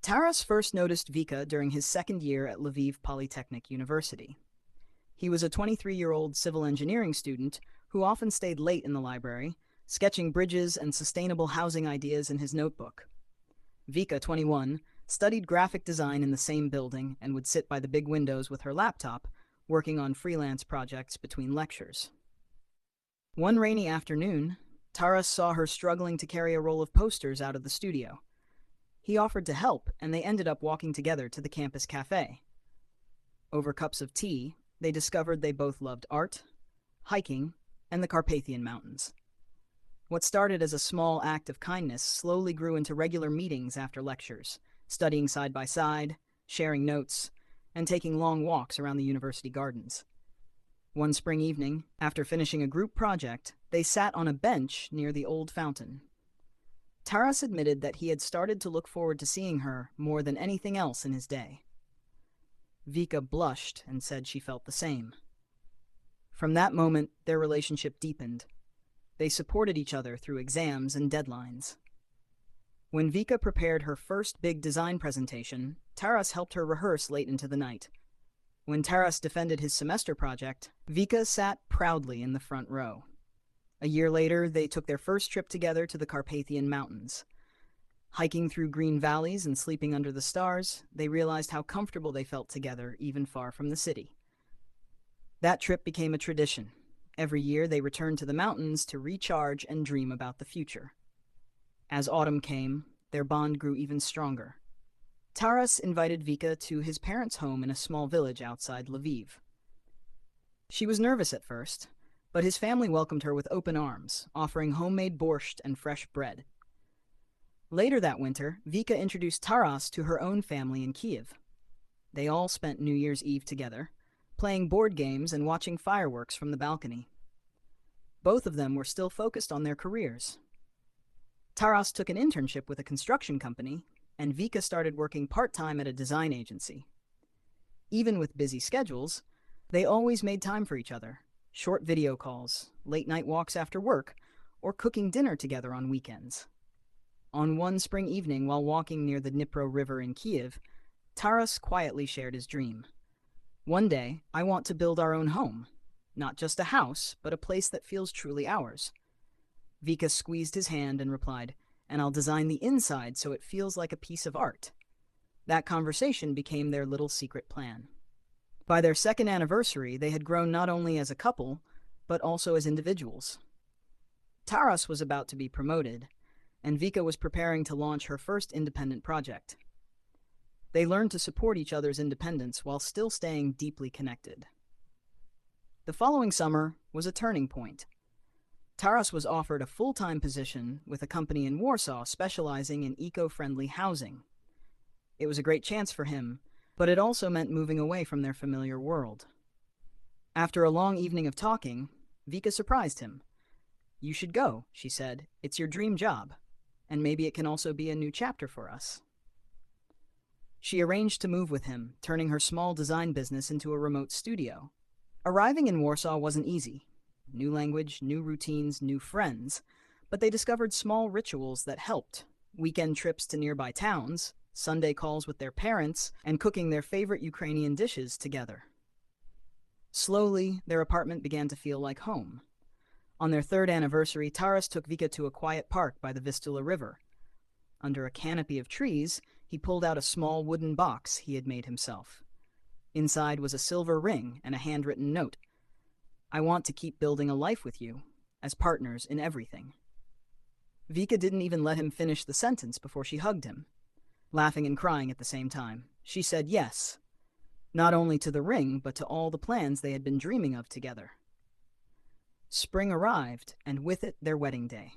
Taras first noticed Vika during his second year at Lviv Polytechnic University. He was a 23-year-old civil engineering student who often stayed late in the library, sketching bridges and sustainable housing ideas in his notebook. Vika, 21, studied graphic design in the same building and would sit by the big windows with her laptop, working on freelance projects between lectures. One rainy afternoon, Taras saw her struggling to carry a roll of posters out of the studio. He offered to help, and they ended up walking together to the campus cafe. Over cups of tea, they discovered they both loved art, hiking, and the Carpathian Mountains. What started as a small act of kindness slowly grew into regular meetings after lectures, studying side by side, sharing notes, and taking long walks around the university gardens. One spring evening, after finishing a group project, they sat on a bench near the old fountain. Taras admitted that he had started to look forward to seeing her more than anything else in his day. Vika blushed and said she felt the same. From that moment, their relationship deepened. They supported each other through exams and deadlines. When Vika prepared her first big design presentation, Taras helped her rehearse late into the night. When Taras defended his semester project, Vika sat proudly in the front row. A year later, they took their first trip together to the Carpathian Mountains. Hiking through green valleys and sleeping under the stars, they realized how comfortable they felt together, even far from the city. That trip became a tradition. Every year, they returned to the mountains to recharge and dream about the future. As autumn came, their bond grew even stronger. Taras invited Vika to his parents' home in a small village outside Lviv. She was nervous at first, but his family welcomed her with open arms, offering homemade borscht and fresh bread. Later that winter, Vika introduced Taras to her own family in Kiev. They all spent New Year's Eve together, playing board games and watching fireworks from the balcony. Both of them were still focused on their careers. Taras took an internship with a construction company, and Vika started working part-time at a design agency. Even with busy schedules, they always made time for each other. Short video calls, late-night walks after work, or cooking dinner together on weekends. On one spring evening while walking near the Dnipro River in Kiev, Taras quietly shared his dream. "One day, I want to build our own home. Not just a house, but a place that feels truly ours." Vika squeezed his hand and replied, "And I'll design the inside so it feels like a piece of art." That conversation became their little secret plan. By their second anniversary, they had grown not only as a couple, but also as individuals. Taras was about to be promoted, and Vika was preparing to launch her first independent project. They learned to support each other's independence while still staying deeply connected. The following summer was a turning point. Taras was offered a full-time position with a company in Warsaw specializing in eco-friendly housing. It was a great chance for him, but it also meant moving away from their familiar world. After a long evening of talking, Vika surprised him. "You should go," she said. "It's your dream job, and maybe it can also be a new chapter for us." She arranged to move with him, turning her small design business into a remote studio. Arriving in Warsaw wasn't easy. New language, new routines, new friends, but they discovered small rituals that helped. Weekend trips to nearby towns, Sunday calls with their parents, and cooking their favorite Ukrainian dishes together. Slowly, their apartment began to feel like home. On their third anniversary, Taras took Vika to a quiet park by the Vistula River. Under a canopy of trees, he pulled out a small wooden box he had made himself. Inside was a silver ring and a handwritten note. "I want to keep building a life with you, as partners in everything." Vika didn't even let him finish the sentence before she hugged him. Laughing and crying at the same time, she said yes, not only to the ring, but to all the plans they had been dreaming of together. Spring arrived, and with it their wedding day.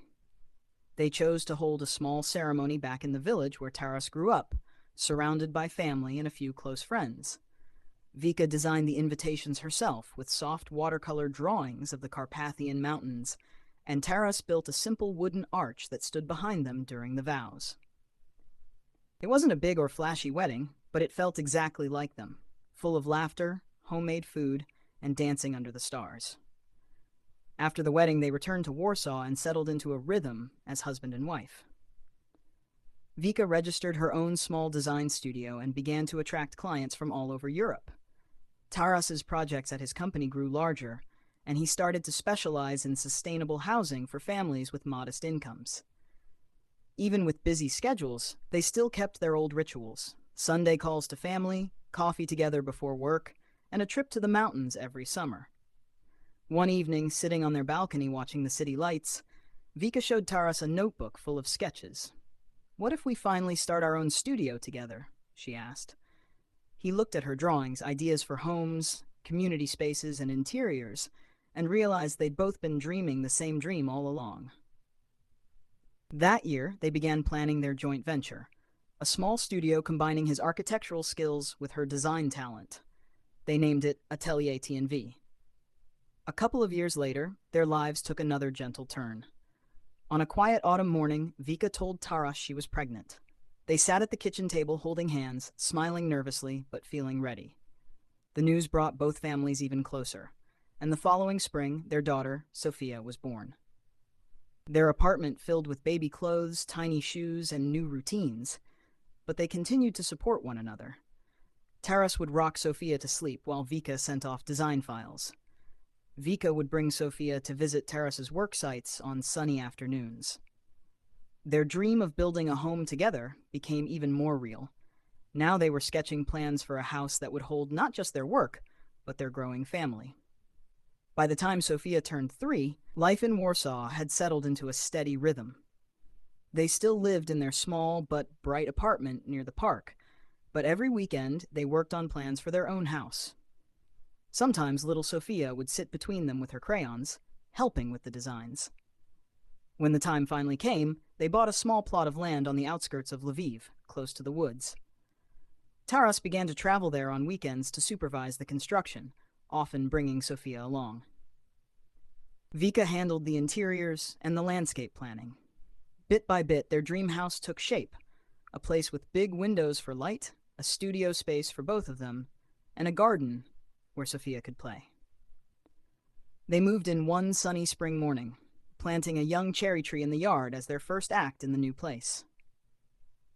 They chose to hold a small ceremony back in the village where Taras grew up, surrounded by family and a few close friends. Vika designed the invitations herself with soft watercolor drawings of the Carpathian Mountains, and Taras built a simple wooden arch that stood behind them during the vows. It wasn't a big or flashy wedding, but it felt exactly like them, full of laughter, homemade food, and dancing under the stars. After the wedding, they returned to Warsaw and settled into a rhythm as husband and wife. Vika registered her own small design studio and began to attract clients from all over Europe. Taras's projects at his company grew larger, and he started to specialize in sustainable housing for families with modest incomes. Even with busy schedules, they still kept their old rituals: Sunday calls to family, coffee together before work, and a trip to the mountains every summer. One evening, sitting on their balcony watching the city lights, Vika showed Taras a notebook full of sketches. "What if we finally start our own studio together?" she asked. He looked at her drawings, ideas for homes, community spaces, and interiors, and realized they'd both been dreaming the same dream all along. That year, they began planning their joint venture, a small studio combining his architectural skills with her design talent. They named it Atelier T&V. A couple of years later, their lives took another gentle turn. On a quiet autumn morning, Vika told Taras she was pregnant. They sat at the kitchen table holding hands, smiling nervously, but feeling ready. The news brought both families even closer, and the following spring, their daughter, Sophia, was born. Their apartment filled with baby clothes, tiny shoes, and new routines, but they continued to support one another. Taras would rock Sophia to sleep while Vika sent off design files. Vika would bring Sophia to visit Taras's work sites on sunny afternoons. Their dream of building a home together became even more real. Now they were sketching plans for a house that would hold not just their work, but their growing family. By the time Sophia turned 3, life in Warsaw had settled into a steady rhythm. They still lived in their small but bright apartment near the park, but every weekend they worked on plans for their own house. Sometimes little Sophia would sit between them with her crayons, helping with the designs. When the time finally came, they bought a small plot of land on the outskirts of Lviv, close to the woods. Taras began to travel there on weekends to supervise the construction, often bringing Sophia along. Vika handled the interiors and the landscape planning. Bit by bit, their dream house took shape, a place with big windows for light, a studio space for both of them, and a garden where Sophia could play. They moved in one sunny spring morning, planting a young cherry tree in the yard as their first act in the new place.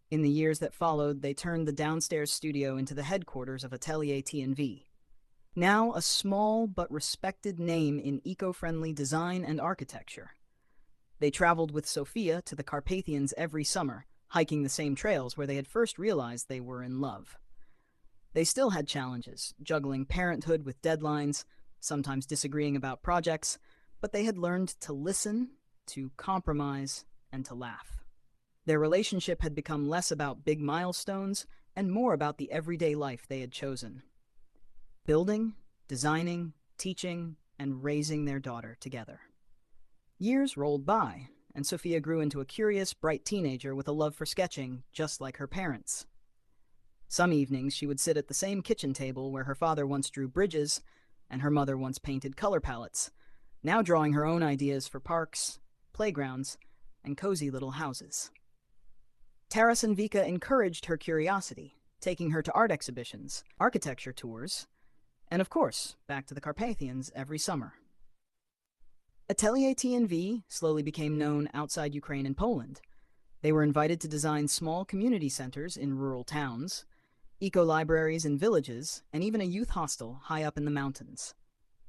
In the years that followed, they turned the downstairs studio into the headquarters of Atelier T&V, now a small but respected name in eco-friendly design and architecture. They traveled with Sophia to the Carpathians every summer, hiking the same trails where they had first realized they were in love. They still had challenges, juggling parenthood with deadlines, sometimes disagreeing about projects, but they had learned to listen, to compromise, and to laugh. Their relationship had become less about big milestones and more about the everyday life they had chosen. Building, designing, teaching, and raising their daughter together. Years rolled by, and Sophia grew into a curious, bright teenager with a love for sketching, just like her parents. Some evenings she would sit at the same kitchen table where her father once drew bridges and her mother once painted color palettes, now drawing her own ideas for parks, playgrounds, and cozy little houses. Taras and Vika encouraged her curiosity, taking her to art exhibitions, architecture tours, and of course, back to the Carpathians every summer. Atelier T&V slowly became known outside Ukraine and Poland. They were invited to design small community centers in rural towns, eco-libraries in villages, and even a youth hostel high up in the mountains.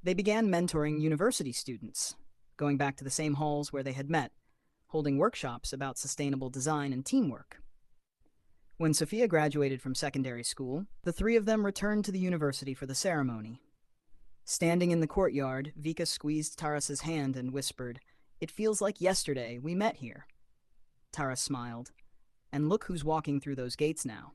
They began mentoring university students, going back to the same halls where they had met, holding workshops about sustainable design and teamwork. When Sophia graduated from secondary school, the three of them returned to the university for the ceremony. Standing in the courtyard, Vika squeezed Taras's hand and whispered, "It feels like yesterday we met here." Taras smiled, "And look who's walking through those gates now."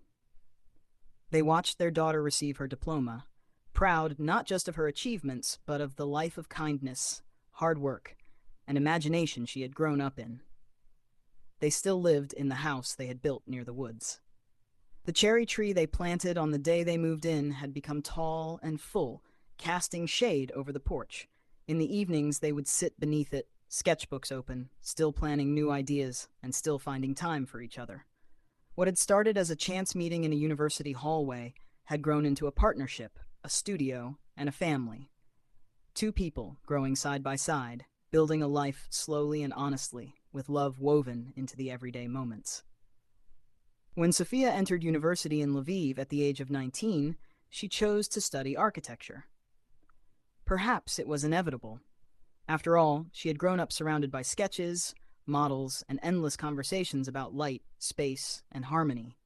They watched their daughter receive her diploma, proud not just of her achievements, but of the life of kindness, hard work, and imagination she had grown up in. They still lived in the house they had built near the woods. The cherry tree they planted on the day they moved in had become tall and full, casting shade over the porch. In the evenings, they would sit beneath it, sketchbooks open, still planning new ideas and still finding time for each other. What had started as a chance meeting in a university hallway had grown into a partnership, a studio, and a family. Two people growing side by side, building a life slowly and honestly, with love woven into the everyday moments. When Sophia entered university in Lviv at the age of 19, she chose to study architecture. Perhaps it was inevitable. After all, she had grown up surrounded by sketches, models, and endless conversations about light, space, and harmony.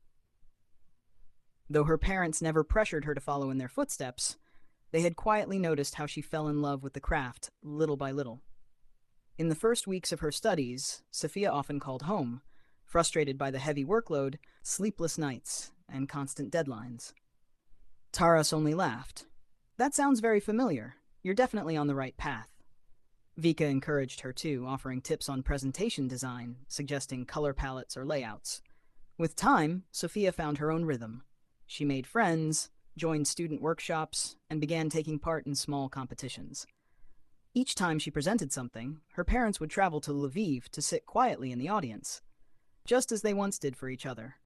Though her parents never pressured her to follow in their footsteps, they had quietly noticed how she fell in love with the craft little by little. In the first weeks of her studies, Sophia often called home, frustrated by the heavy workload, sleepless nights, and constant deadlines. Taras only laughed. "That sounds very familiar. You're definitely on the right path." Vika encouraged her too, offering tips on presentation design, suggesting color palettes or layouts. With time, Sophia found her own rhythm. She made friends, joined student workshops, and began taking part in small competitions. Each time she presented something, her parents would travel to Lviv to sit quietly in the audience, just as they once did for each other.